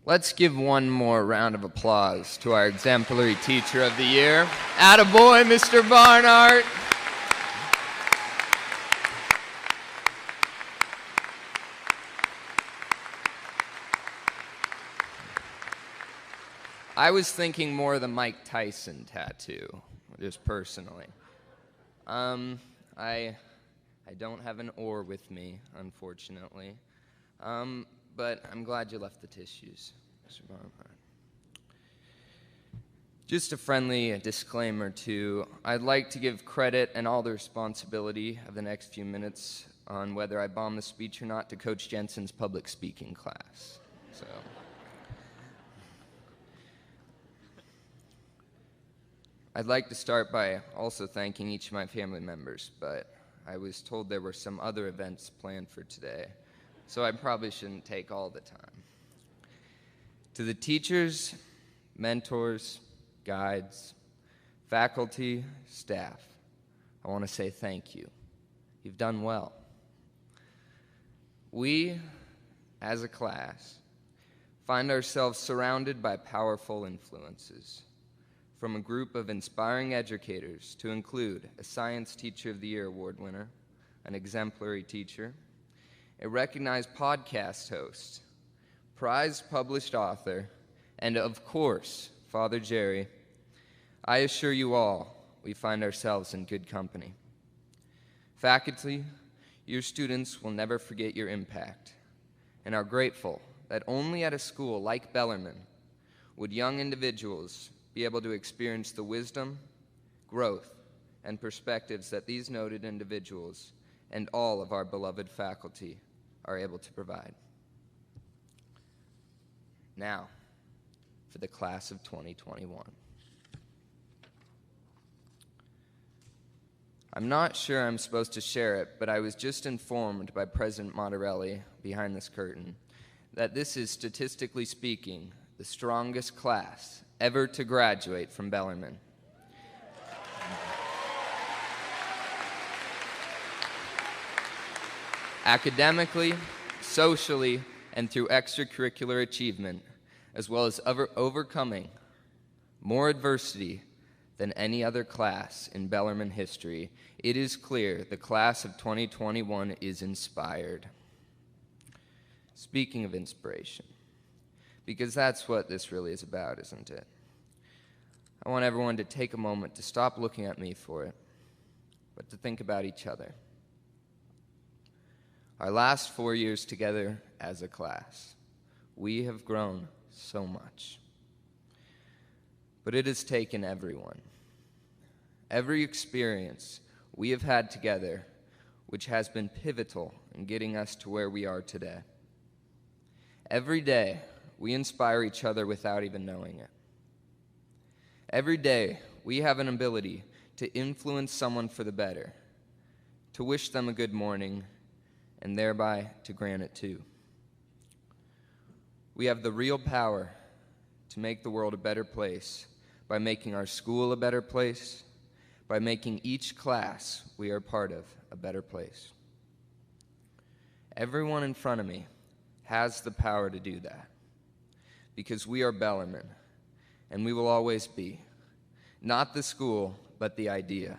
Let's give one more round of applause to our exemplary teacher of the year. Attaboy, Mr. Barnhart. I was thinking more of the Mike Tyson tattoo, just personally. I don't have an oar with me, unfortunately. But I'm glad you left the tissues, Mr. Barnhart. Just a friendly disclaimer, too. I'd like to give credit and all the responsibility of the next few minutes on whether I bomb the speech or not to Coach Jensen's public speaking class. So, I'd like to start by also thanking each of my family members, but I was told there were some other events planned for today, so I probably shouldn't take all the time. To the teachers, mentors, guides, faculty, staff, I want to say thank you. You've done well. We, as a class, find ourselves surrounded by powerful influences, from a group of inspiring educators to include a Science Teacher of the Year award winner, an exemplary teacher, a recognized podcast host, prize-published author, and of course, Father Jerry. I assure you all, we find ourselves in good company. Faculty, your students will never forget your impact and are grateful that only at a school like Bellarmine would young individuals be able to experience the wisdom, growth, and perspectives that these noted individuals and all of our beloved faculty are able to provide. Now, for the class of 2021. I'm not sure I'm supposed to share it, but I was just informed by President Montarelli behind this curtain that this is, statistically speaking, the strongest class ever to graduate from Bellarmine. Academically, socially, and through extracurricular achievement, as well as overcoming more adversity than any other class in Bellarmine history, it is clear the class of 2021 is inspired. Speaking of inspiration, because that's what this really is about, isn't it? I want everyone to take a moment to stop looking at me for it, but to think about each other. Our last 4 years together as a class, we have grown so much. But it has taken everyone, every experience we have had together, which has been pivotal in getting us to where we are today. Every day, we inspire each other without even knowing it. Every day, we have an ability to influence someone for the better, to wish them a good morning, and thereby to grant it too. We have the real power to make the world a better place by making our school a better place, by making each class we are part of a better place. Everyone in front of me has the power to do that, because we are Bellarmine, and we will always be. Not the school, but the idea.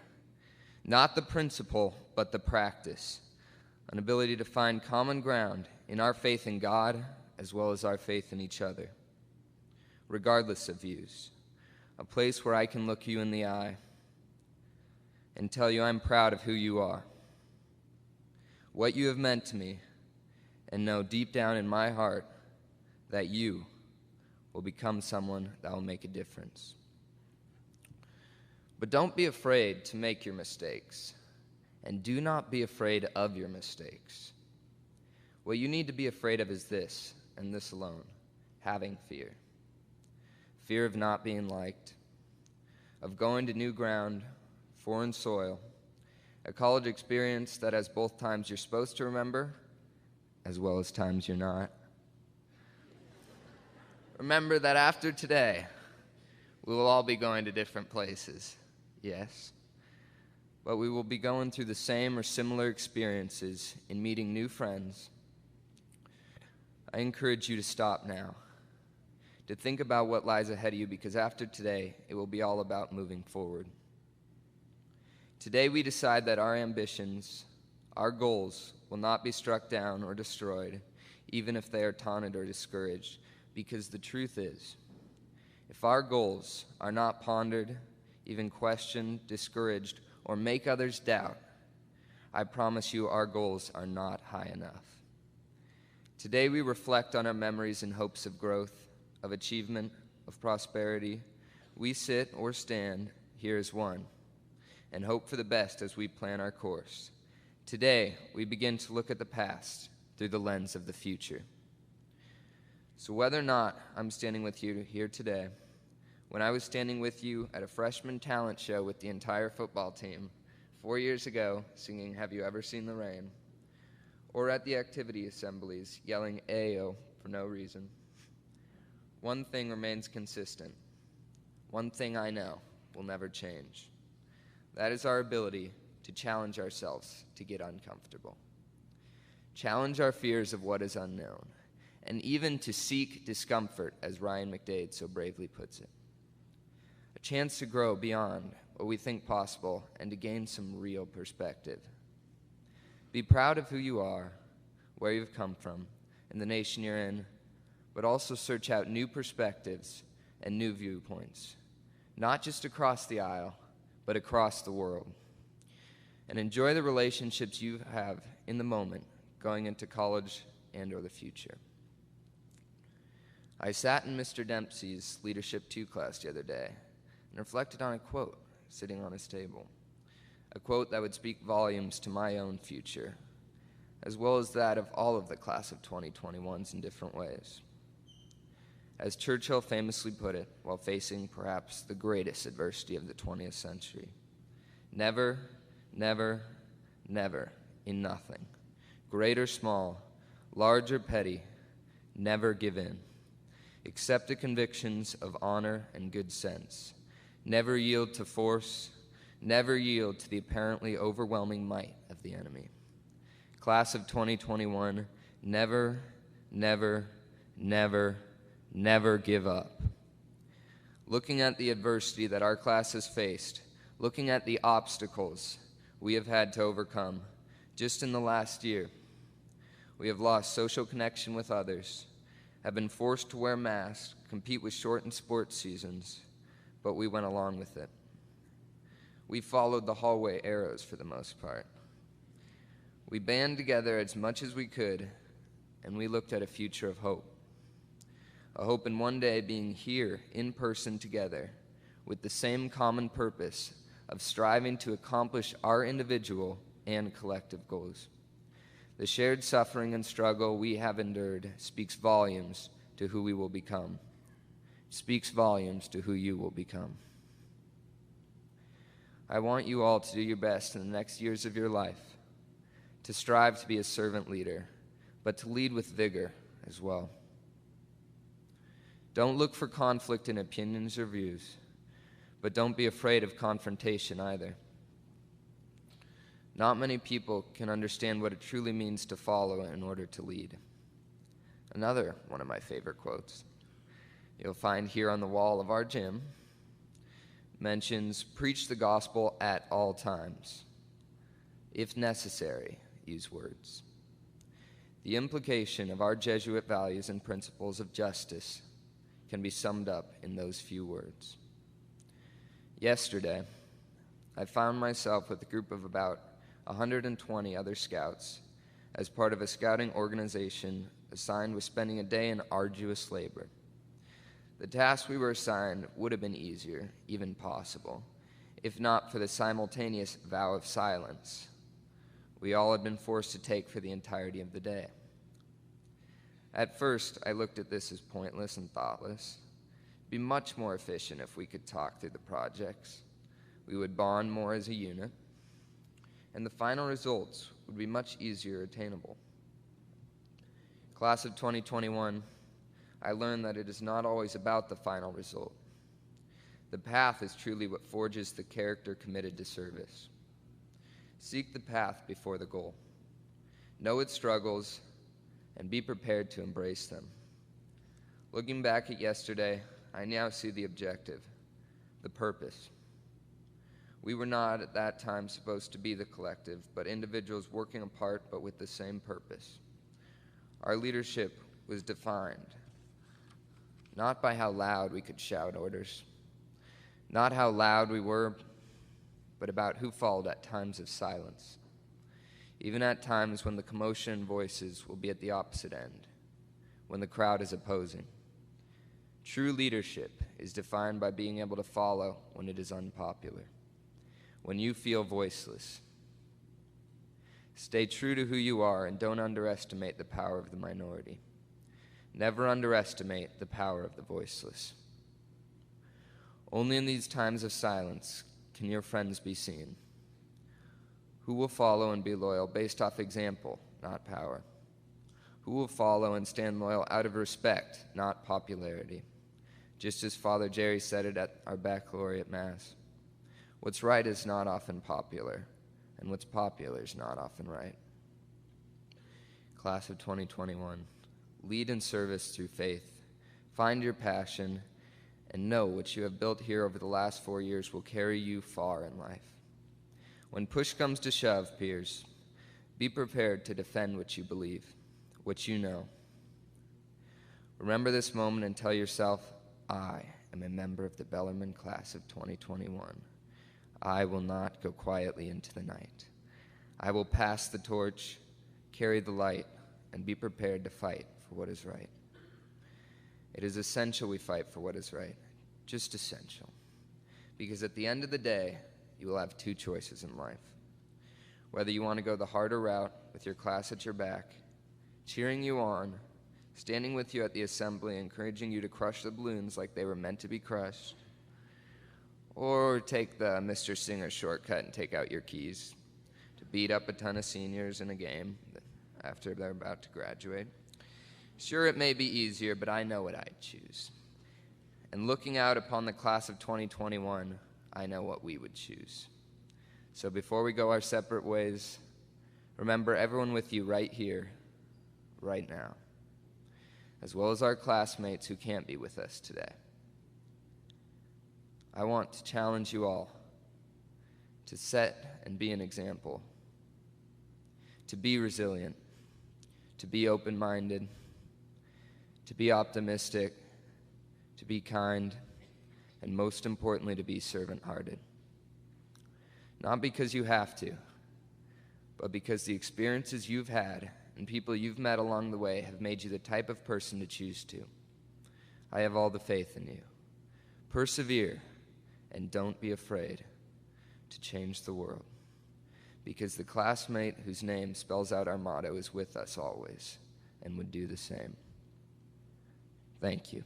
Not the principle, but the practice. An ability to find common ground in our faith in God as well as our faith in each other, regardless of views. A place where I can look you in the eye and tell you I'm proud of who you are, what you have meant to me, and know deep down in my heart that you will become someone that will make a difference. But don't be afraid to make your mistakes, and do not be afraid of your mistakes. What you need to be afraid of is this, and this alone: having fear. Fear of not being liked, of going to new ground, foreign soil, a college experience that has both times you're supposed to remember as well as times you're not. Remember that after today, we will all be going to different places, yes, but we will be going through the same or similar experiences in meeting new friends. I encourage you to stop now, to think about what lies ahead of you, because after today, it will be all about moving forward. Today we decide that our ambitions, our goals, will not be struck down or destroyed, even if they are taunted or discouraged, because the truth is, if our goals are not pondered, even questioned, discouraged, or make others doubt, I promise you our goals are not high enough. Today we reflect on our memories and hopes of growth, of achievement, of prosperity. We sit or stand here as one and hope for the best as we plan our course. Today we begin to look at the past through the lens of the future. So whether or not I'm standing with you here today, when I was standing with you at a freshman talent show with the entire football team 4 years ago singing "Have You Ever Seen the Rain?" or at the activity assemblies yelling "Ayo" for no reason, one thing remains consistent. One thing I know will never change. That is our ability to challenge ourselves to get uncomfortable. Challenge our fears of what is unknown, and even to seek discomfort, as Ryan McDade so bravely puts it. A chance to grow beyond what we think possible and to gain some real perspective. Be proud of who you are, where you've come from, and the nation you're in, but also search out new perspectives and new viewpoints, not just across the aisle, but across the world. And enjoy the relationships you have in the moment going into college and or the future. I sat in Mr. Dempsey's Leadership 2 class the other day and reflected on a quote sitting on his table, a quote that would speak volumes to my own future, as well as that of all of the class of 2021s in different ways. As Churchill famously put it while facing perhaps the greatest adversity of the 20th century, never, never, never, in nothing, great or small, large or petty, never give in. Accept the convictions of honor and good sense. Never yield to force. Never yield to the apparently overwhelming might of the enemy. Class of 2021, never, never, never, never give up. Looking at the adversity that our class has faced, looking at the obstacles we have had to overcome, just in the last year, we have lost social connection with others, have been forced to wear masks, compete with shortened sports seasons, but we went along with it. We followed the hallway arrows for the most part. We band together as much as we could, and we looked at a future of hope. A hope in one day being here in person together with the same common purpose of striving to accomplish our individual and collective goals. The shared suffering and struggle we have endured speaks volumes to who we will become. Speaks volumes to who you will become. I want you all to do your best in the next years of your life, to strive to be a servant leader, but to lead with vigor as well. Don't look for conflict in opinions or views, but don't be afraid of confrontation either. Not many people can understand what it truly means to follow in order to lead. Another one of my favorite quotes you'll find here on the wall of our gym mentions, "Preach the gospel at all times. If necessary, use words." The implication of our Jesuit values and principles of justice can be summed up in those few words. Yesterday, I found myself with a group of about 120 other scouts as part of a scouting organization assigned with spending a day in arduous labor. The task we were assigned would have been easier, even possible, if not for the simultaneous vow of silence we all had been forced to take for the entirety of the day. At first, I looked at this as pointless and thoughtless. It'd be much more efficient if we could talk through the projects. We would bond more as a unit, and the final results would be much easier attainable. Class of 2021, I learned that it is not always about the final result. The path is truly what forges the character committed to service. Seek the path before the goal. Know its struggles and be prepared to embrace them. Looking back at yesterday, I now see the objective, the purpose. We were not at that time supposed to be the collective, but individuals working apart but with the same purpose. Our leadership was defined not by how loud we could shout orders, not how loud we were, but about who followed at times of silence, even at times when the commotion and voices will be at the opposite end, when the crowd is opposing. True leadership is defined by being able to follow when it is unpopular, when you feel voiceless. Stay true to who you are and don't underestimate the power of the minority. Never underestimate the power of the voiceless. Only in these times of silence can your friends be seen. Who will follow and be loyal based off example, not power? Who will follow and stand loyal out of respect, not popularity? Just as Father Jerry said it at our baccalaureate Mass. What's right is not often popular, and what's popular is not often right. Class of 2021, lead in service through faith. Find your passion, and know what you have built here over the last 4 years will carry you far in life. When push comes to shove, peers, be prepared to defend what you believe, what you know. Remember this moment and tell yourself, I am a member of the Bellarmine class of 2021. I will not go quietly into the night. I will pass the torch, carry the light, and be prepared to fight for what is right. It is essential we fight for what is right, just essential. Because at the end of the day, you will have two choices in life. Whether you want to go the harder route with your class at your back, cheering you on, standing with you at the assembly, encouraging you to crush the balloons like they were meant to be crushed, or take the Mr. Singer shortcut and take out your keys to beat up a ton of seniors in a game after they're about to graduate. Sure, it may be easier, but I know what I'd choose. And looking out upon the class of 2021, I know what we would choose. So before we go our separate ways, remember everyone with you right here, right now, as well as our classmates who can't be with us today. I want to challenge you all to set and be an example, to be resilient, to be open-minded, to be optimistic, to be kind, and most importantly, to be servant-hearted. Not because you have to, but because the experiences you've had and people you've met along the way have made you the type of person to choose to. I have all the faith in you. Persevere, and don't be afraid to change the world, because the classmate whose name spells out our motto is with us always and would do the same. Thank you.